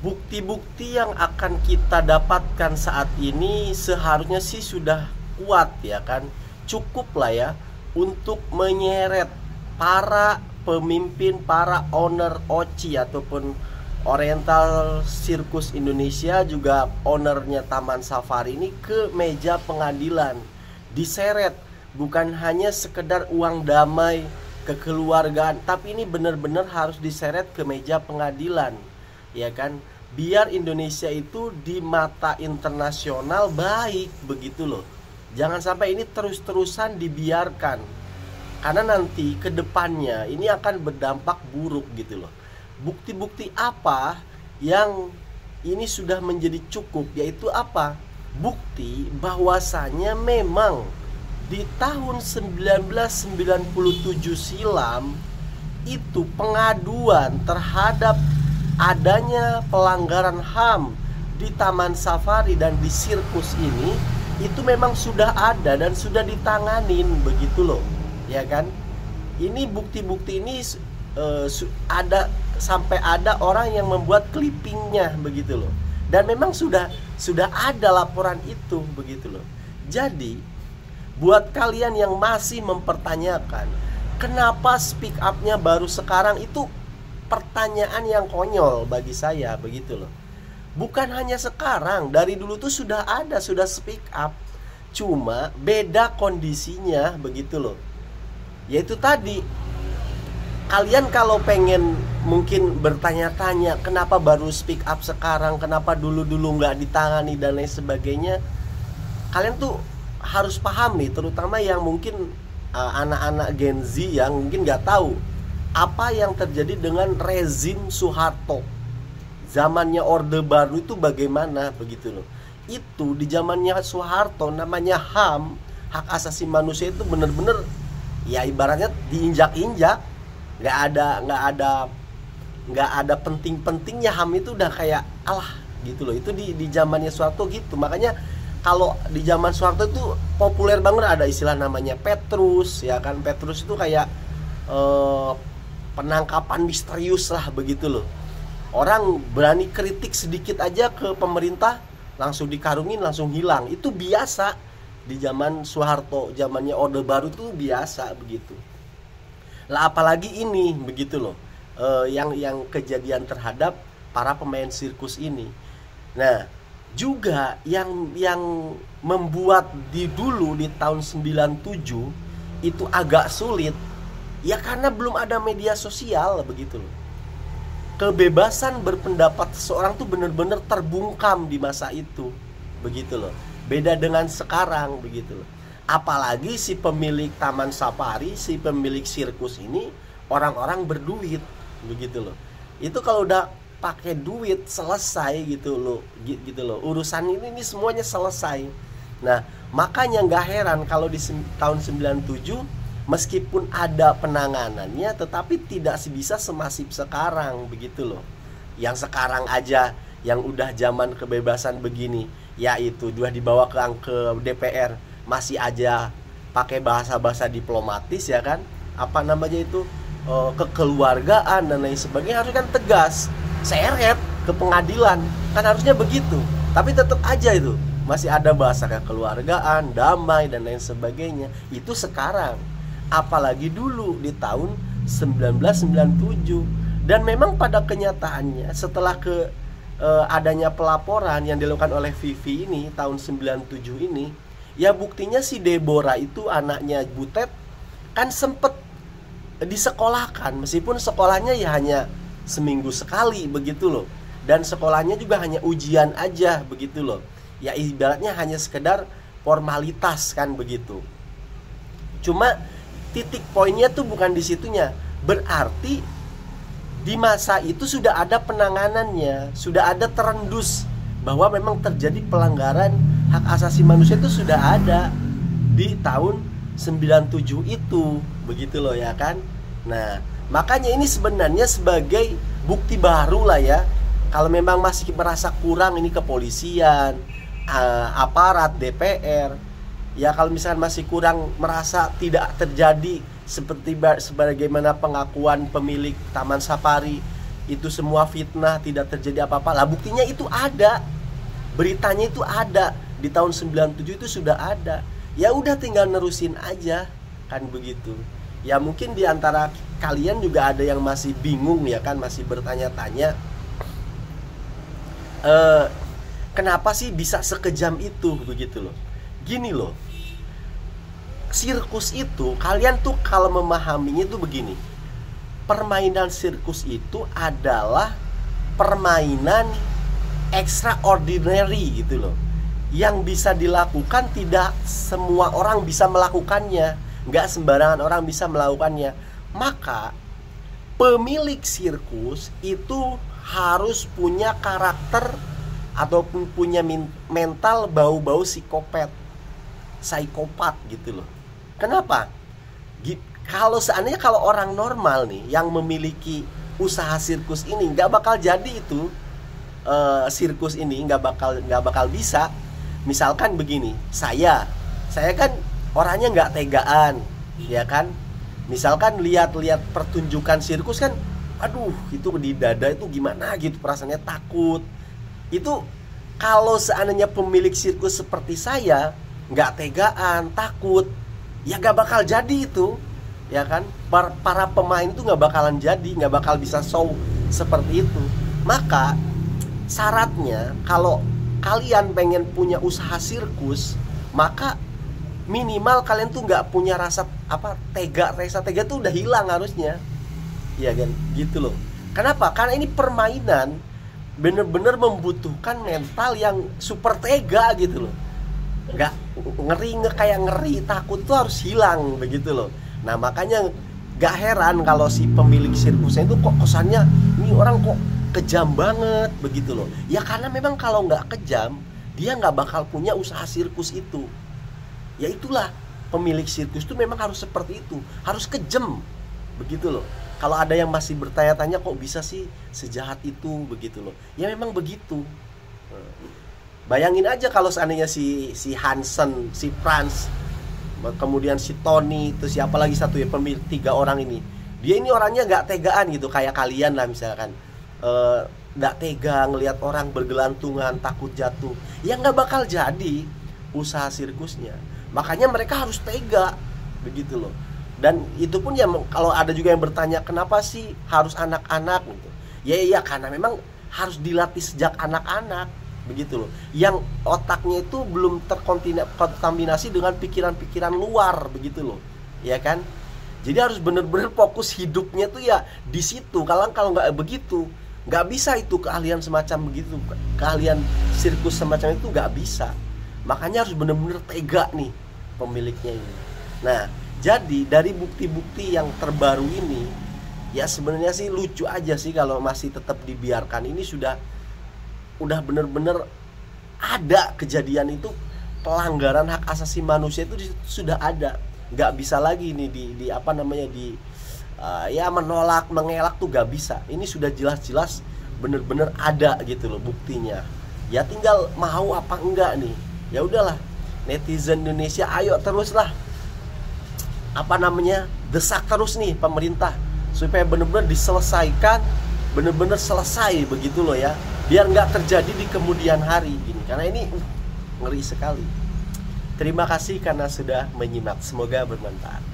Bukti-bukti yang akan kita dapatkan saat ini seharusnya sih sudah kuat ya kan. Cukup lah ya untuk menyeret para pemimpin, para owner OCI ataupun Oriental Circus Indonesia, juga ownernya Taman Safari ini ke meja pengadilan. Diseret, bukan hanya sekedar uang damai kekeluargaan, tapi ini benar-benar harus diseret ke meja pengadilan, ya kan? Biar Indonesia itu di mata internasional baik begitu loh. Jangan sampai ini terus-terusan dibiarkan, karena nanti ke depannya ini akan berdampak buruk gitu loh. Bukti-bukti apa yang ini sudah menjadi cukup, yaitu apa? Bukti bahwasanya memang di tahun 1997 silam itu pengaduan terhadap adanya pelanggaran HAM di Taman Safari dan di sirkus ini itu memang sudah ada dan sudah ditanganin begitu loh, ya kan? Ini bukti-bukti ini ada, sampai ada orang yang membuat clippingnya begitu loh, dan memang sudah ada laporan itu begitu loh. Jadi buat kalian yang masih mempertanyakan kenapa speak up-nya baru sekarang, itu pertanyaan yang konyol bagi saya begitu loh. Bukan hanya sekarang, dari dulu tuh sudah ada, sudah speak up. Cuma beda kondisinya begitu loh. Yaitu tadi, kalian kalau pengen mungkin bertanya-tanya kenapa baru speak up sekarang, kenapa dulu-dulu nggak ditangani dan lain sebagainya, kalian tuh harus paham nih, terutama yang mungkin anak-anak Gen Z yang mungkin nggak tahu apa yang terjadi dengan rezim Soeharto. Zamannya Orde Baru itu bagaimana begitu loh. Itu di zamannya Soeharto namanya HAM, hak asasi manusia, itu bener-bener ya ibaratnya diinjak-injak. Nggak ada penting-pentingnya. HAM itu udah kayak alah gitu loh. Itu di zamannya Soeharto gitu. Makanya kalau di zaman Soeharto itu populer banget ada istilah namanya Petrus, ya kan? Petrus itu kayak penangkapan misterius lah begitu loh. Orang berani kritik sedikit aja ke pemerintah langsung dikarungin, langsung hilang. Itu biasa di zaman Soeharto, zamannya Orde Baru tuh biasa begitu. Lah apalagi ini begitu loh, yang kejadian terhadap para pemain sirkus ini. Nah, juga yang membuat di dulu di tahun 97 itu agak sulit ya, karena belum ada media sosial begitu loh. Kebebasan berpendapat seseorang tuh benar-benar terbungkam di masa itu begitu loh. Beda dengan sekarang begitu loh. Apalagi si pemilik Taman Safari, si pemilik sirkus ini orang-orang berduit begitu loh. Itu kalau udah pakai duit selesai gitu loh, urusan ini semuanya selesai. Nah makanya nggak heran kalau di tahun 97 meskipun ada penanganannya, tetapi tidak bisa semasif sekarang begitu loh. Yang sekarang aja yang udah zaman kebebasan begini, yaitu sudah dibawa ke DPR, masih aja pakai bahasa-bahasa diplomatis ya kan, apa namanya itu, kekeluargaan dan lain sebagainya, harus kan tegas, seret ke pengadilan, kan harusnya begitu. Tapi tetap aja itu masih ada bahasa kekeluargaan, damai dan lain sebagainya. Itu sekarang, apalagi dulu di tahun 1997. Dan memang pada kenyataannya setelah adanya pelaporan yang dilakukan oleh Vivi ini tahun 97 ini, ya buktinya si Deborah itu anaknya Butet kan sempet disekolahkan, meskipun sekolahnya ya hanya seminggu sekali begitu loh, dan sekolahnya juga hanya ujian aja begitu loh, ya ibaratnya hanya sekedar formalitas kan begitu. Cuma titik poinnya tuh bukan di situnya. Berarti di masa itu sudah ada penanganannya, sudah ada terendus bahwa memang terjadi pelanggaran hak asasi manusia, itu sudah ada di tahun 97 itu begitu loh ya kan. Nah makanya ini sebenarnya sebagai bukti baru lah ya. Kalau memang masih merasa kurang ini kepolisian, aparat DPR, ya kalau misalnya masih kurang, merasa tidak terjadi seperti sebagaimana pengakuan pemilik Taman Safari, itu semua fitnah, tidak terjadi apa-apa. Lah buktinya itu ada, beritanya itu ada, di tahun 97 itu sudah ada. Ya udah tinggal nerusin aja, kan begitu. Ya mungkin di antara kalian juga ada yang masih bingung ya kan, masih bertanya-tanya, kenapa sih bisa sekejam itu begitu loh. Gini loh, sirkus itu kalian tuh kalau memahaminya itu begini. Permainan sirkus itu adalah permainan extraordinary gitu loh, yang bisa dilakukan tidak semua orang bisa melakukannya, nggak sembarangan orang bisa melakukannya. Maka pemilik sirkus itu harus punya karakter ataupun punya mental bau-bau psikopat gitu loh. Kenapa? Kalau seandainya kalau orang normal nih yang memiliki usaha sirkus ini nggak bakal jadi itu, sirkus ini nggak bakal bisa. Misalkan begini, saya kan orangnya nggak tegaan, ya kan. Misalkan lihat pertunjukan sirkus kan, aduh itu di dada itu gimana gitu, perasaannya takut. Itu kalau seandainya pemilik sirkus seperti saya nggak tegaan, takut, ya nggak bakal jadi itu, ya kan. Para pemain itu nggak bakalan jadi, nggak bakal bisa show seperti itu. Maka syaratnya kalau kalian pengen punya usaha sirkus, maka minimal kalian tuh nggak punya rasa tega tuh udah hilang harusnya, ya kan gitu loh. Kenapa? Karena ini permainan bener-bener membutuhkan mental yang super tega gitu loh. Nggak kayak ngeri, takut tuh harus hilang begitu loh. Nah makanya gak heran kalau si pemilik sirkusnya itu kok kesannya ini orang kok kejam banget begitu loh. Ya karena memang kalau nggak kejam dia nggak bakal punya usaha sirkus itu. Ya itulah, pemilik sirkus itu memang harus seperti itu, harus kejam begitu loh. Kalau ada yang masih bertanya-tanya kok bisa sih sejahat itu begitu loh, ya memang begitu. Bayangin aja kalau seandainya si Hansen, si Franz, kemudian si Tony, itu siapa lagi satu ya, pemilik 3 orang ini. Dia ini orangnya nggak tegaan gitu, kayak kalian lah misalkan, nggak tega ngelihat orang bergelantungan takut jatuh, ya nggak bakal jadi usaha sirkusnya. Makanya mereka harus tega begitu loh. Dan itu pun ya kalau ada juga yang bertanya kenapa sih harus anak-anak gitu. Ya karena memang harus dilatih sejak anak-anak begitu loh. Yang otaknya itu belum terkontaminasi dengan pikiran-pikiran luar begitu loh. Ya kan? Jadi harus benar-benar fokus hidupnya tuh ya di situ. Kalau nggak begitu, nggak bisa itu keahlian semacam begitu. Keahlian sirkus semacam itu nggak bisa. Makanya harus benar-benar tega nih pemiliknya ini. Nah, jadi dari bukti-bukti yang terbaru ini, ya sebenarnya sih lucu aja sih kalau masih tetap dibiarkan. Ini udah benar-benar ada kejadian itu, pelanggaran hak asasi manusia itu sudah ada. Nggak bisa lagi nih ya menolak, mengelak tuh nggak bisa. Ini sudah jelas-jelas benar-benar ada gitu loh buktinya. Ya tinggal mau apa enggak nih. Ya udahlah, netizen Indonesia ayo teruslah desak terus nih pemerintah supaya benar-benar diselesaikan, benar-benar selesai begitu loh ya, biar nggak terjadi di kemudian hari gini. Karena ini ngeri sekali. Terima kasih karena sudah menyimak, semoga bermanfaat.